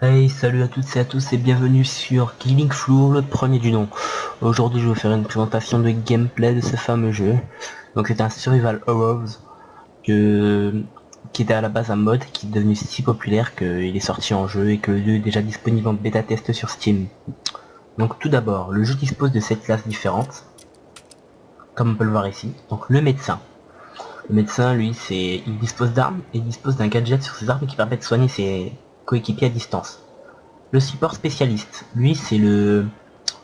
Hey, salut à toutes et à tous et bienvenue sur Killing Floor, le premier du nom. Aujourd'hui, je vais vous faire une présentation de gameplay de ce fameux jeu. Donc, c'est un Survival Horrors qui était à la base un mode qui est devenu si populaire qu'il est sorti en jeu et que le jeu est déjà disponible en bêta test sur Steam. Donc, tout d'abord, le jeu dispose de 7 classes différentes, comme on peut le voir ici. Donc, le médecin. Le médecin, lui, il dispose d'armes et il dispose d'un gadget sur ses armes qui permet de soigner ses coéquipiers à distance. Le support spécialiste, lui c'est le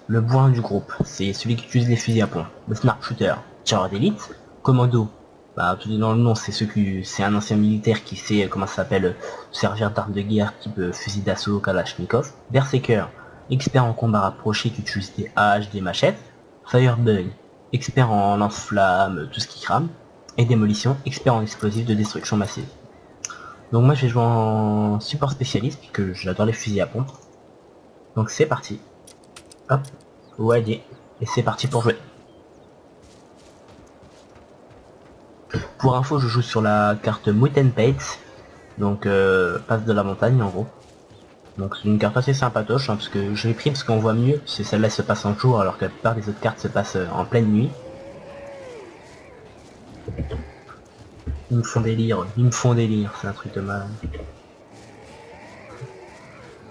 bourrin du groupe, c'est celui qui utilise les fusils à pompe. Le sharpshooter, tireur d'élite. Commando, bah tout est dans le nom, c'est un ancien militaire qui sait comment ça s'appelle servir d'arme de guerre type fusil d'assaut, Kalachnikov. Berserker, expert en combat rapproché qui utilise des haches, des machettes. Firebug, expert en lance-flammes, tout ce qui crame. Et démolition, expert en explosifs de destruction massive. Donc moi je vais jouer en support spécialiste puisque j'adore les fusils à pompe. Donc c'est parti. Hop, ouais, et c'est parti pour jouer. Pour info, je joue sur la carte Mutenpates, donc passe de la montagne en gros. Donc c'est une carte assez sympatoche, hein, parce que je l'ai pris parce qu'on voit mieux, c'est celle-là se passe en jour alors que la plupart des autres cartes se passent en pleine nuit. Ils me font délire, c'est un truc de mal.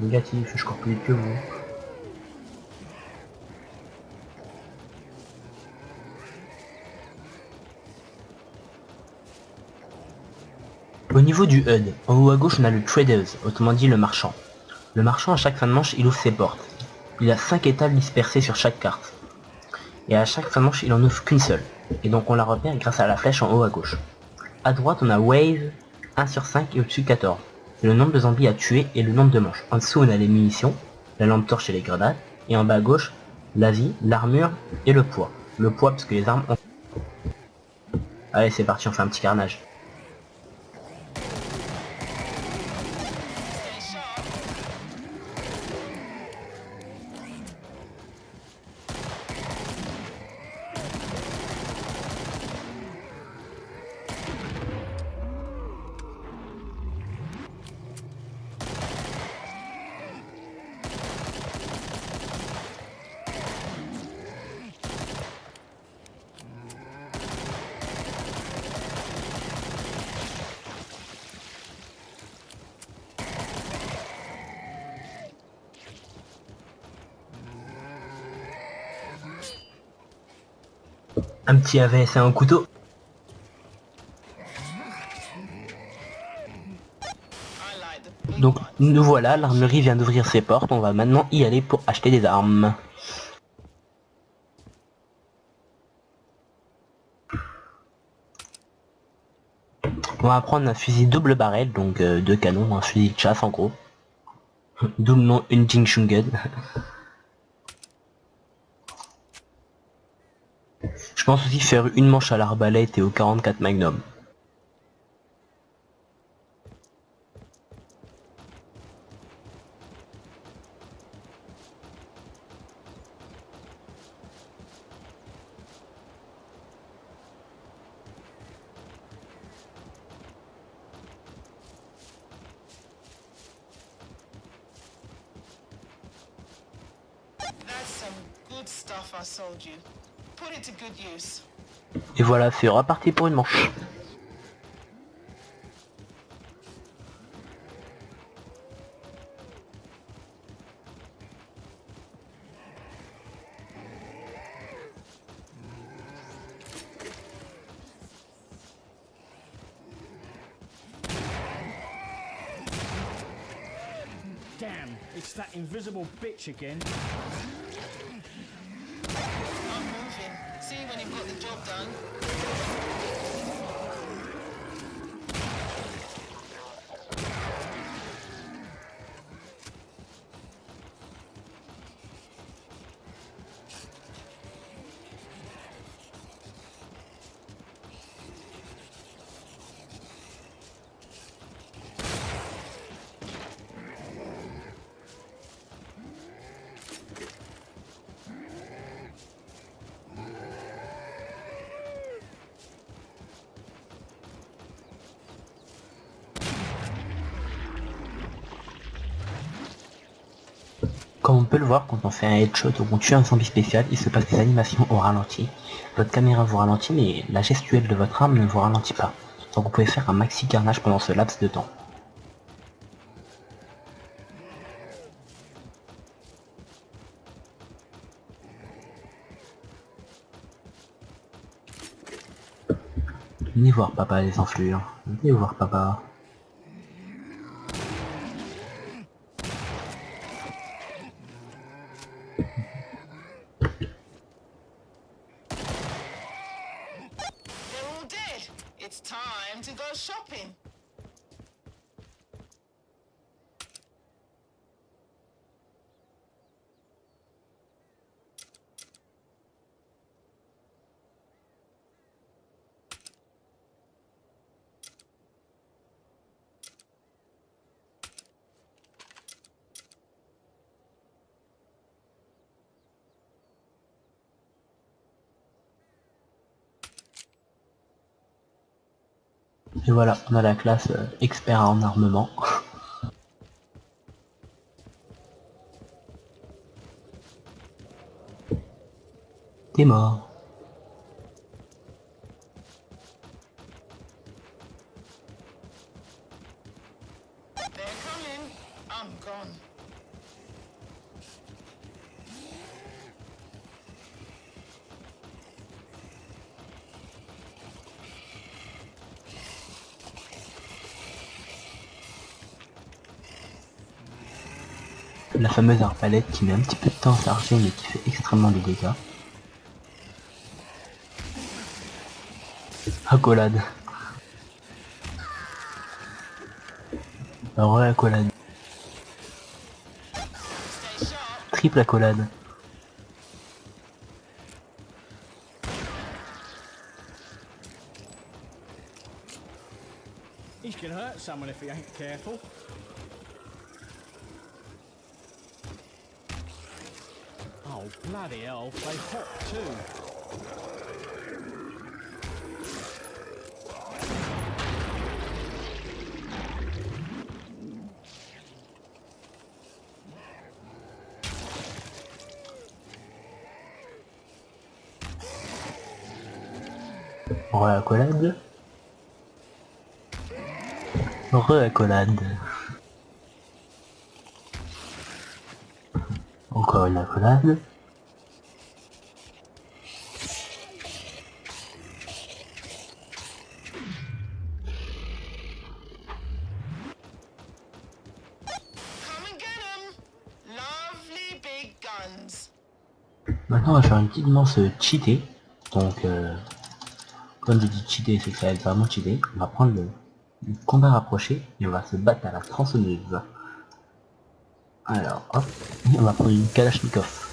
Négatif, je cours plus vite que vous. Au niveau du HUD, en haut à gauche on a le Traders, autrement dit le marchand. Le marchand à chaque fin de manche il ouvre ses portes. Il a 5 étals dispersés sur chaque carte. Et à chaque fin de manche il en ouvre qu'une seule. Et donc on la repère grâce à la flèche en haut à gauche. À droite on a Wave 1 sur 5 et au-dessus 14. C'est le nombre de zombies à tuer et le nombre de manches. En dessous on a les munitions, la lampe torche et les grenades. Et en bas à gauche, la vie, l'armure et le poids. Le poids parce que les armes ont... Allez c'est parti, on fait un petit carnage. Un petit AVS et un couteau. Donc nous voilà, l'armerie vient d'ouvrir ses portes, on va maintenant y aller pour acheter des armes. On va prendre un fusil double barrel, donc deux canons, un fusil de chasse en gros. D'où le nom Unjing Gun. Je pense aussi faire une manche à l'arbalète et au 44 Magnum. Et voilà, c'est reparti pour une manche. Damn, it's that invisible bitch again. I'm moving. See when you've got the job done. Comme on peut le voir, quand on fait un headshot ou qu'on tue un zombie spécial, il se passe des animations au ralenti. Votre caméra vous ralentit, mais la gestuelle de votre arme ne vous ralentit pas. Donc vous pouvez faire un maxi carnage pendant ce laps de temps. Venez voir papa les enflures. Venez voir papa. They're all dead. It's time to go shopping. Et voilà, on a la classe expert en armement. T'es mort. They're coming. I'm gone. La fameuse arbalète qui met un petit peu de temps à charger mais qui fait extrêmement de dégâts. Accolade. Re-accolade. Stay sharp. Triple accolade. He can hurt someone if he ain't careful. Oh, bloody hell, they hop too. Re-accolade. Re-accolade. Encore une accolade. Come and get 'em. Lovely big guns. Maintenant on va faire une petite manche cheatée. Donc comme je dis cheaté, c'est que ça va être vraiment cheaté. On va prendre le combat rapproché et on va se battre à la tronçonneuse. Alors hop, et on va prendre une Kalachnikov.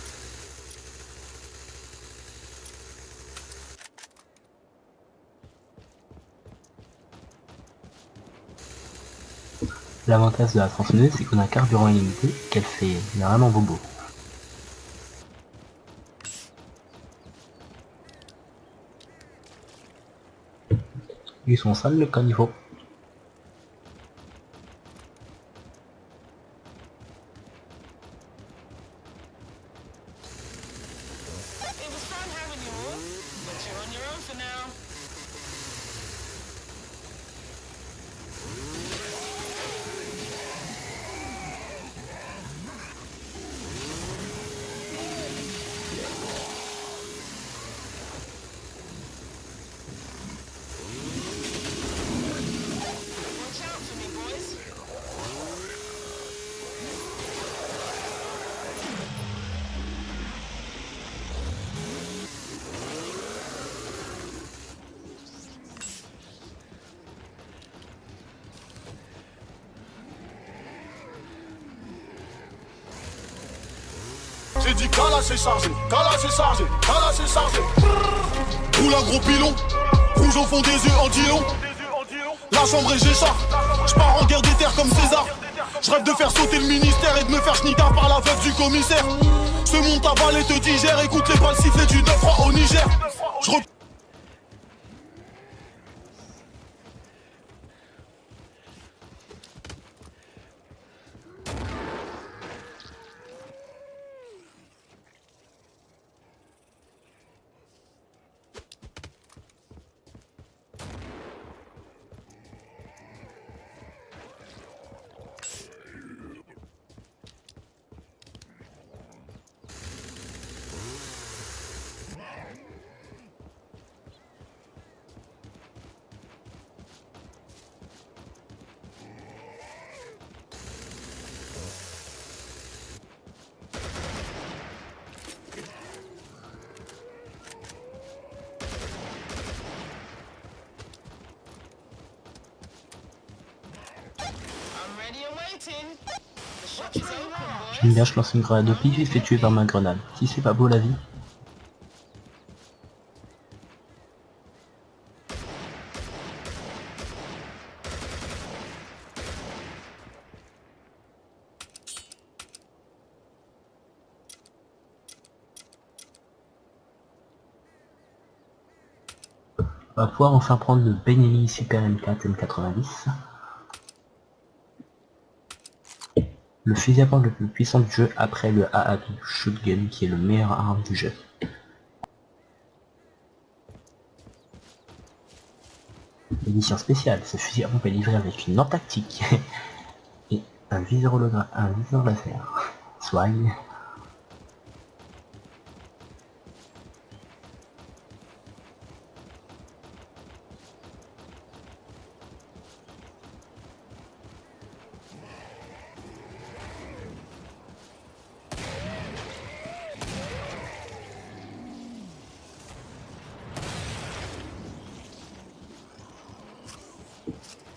L'avantage de la tronçonneuse c'est qu'on a un carburant illimité et qu'elle fait vraiment bobo. Ils sont sales le caniveau. It was fun having you all, but you're on your own for now. Watch out for me, boys. J'ai dit Kala c'est chargé, Kala c'est chargé, Kala c'est chargé. Roule un gros pilon, rouge au fond des yeux en dilon. La chambre et j'écharpe, j'pars en guerre des terres comme César. J'rêve de faire sauter le ministère et de me faire schnitter par la veuve du commissaire. Ce monde avale et te digère, écoute les balles siffler du 9 francs au Niger. waiting. The shop is open, J'aime boys. bien, je lance une grenade au pif et se fait tuer par ma grenade. Si c'est pas beau la vie. On va pouvoir enfin prendre le Benelli Super M4 M90. Le fusil à pompe le plus puissant du jeu après le AAP Shotgun qui est le meilleur arme du jeu. Édition spéciale, ce fusil à pompe est livré avec une lampe tactique et un viseur holographe, un viseur laser. Soigne.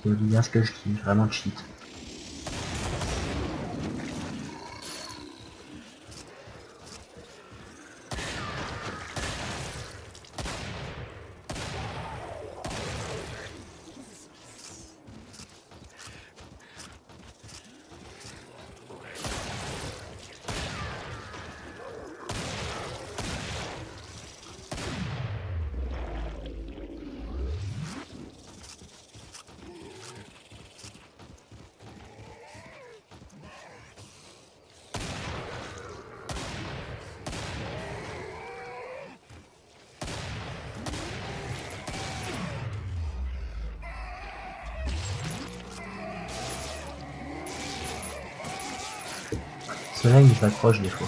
C'est bien ce que je dis, vraiment cheat. Ceux-là ils s'accrochent des fois.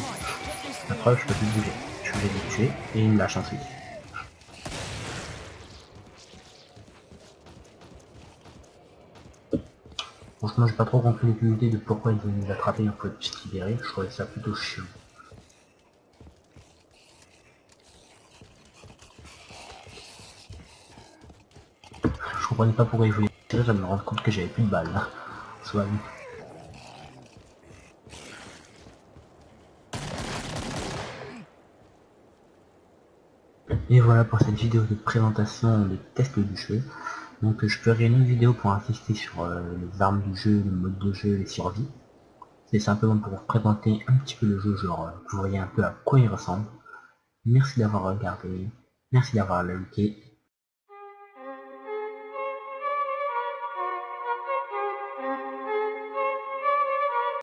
La preuve, je peux plus bouger. Je vais les tuer et ils me lâchent ensuite. Franchement, j'ai pas trop compris l'utilité de pourquoi ils venaient nous attraper un peu de se libérer. Je trouvais ça plutôt chiant. Je comprenais pas pourquoi ils voulaient tirer, je me rends compte que j'avais plus de balles là. Soit lui. Et voilà pour cette vidéo de présentation des tests du jeu. Donc je ferai une autre vidéo pour insister sur les armes du jeu, le mode de jeu, les survies. C'est simplement pour vous présenter un petit peu le jeu, genre vous voyez un peu à quoi il ressemble. Merci d'avoir regardé, merci d'avoir liké.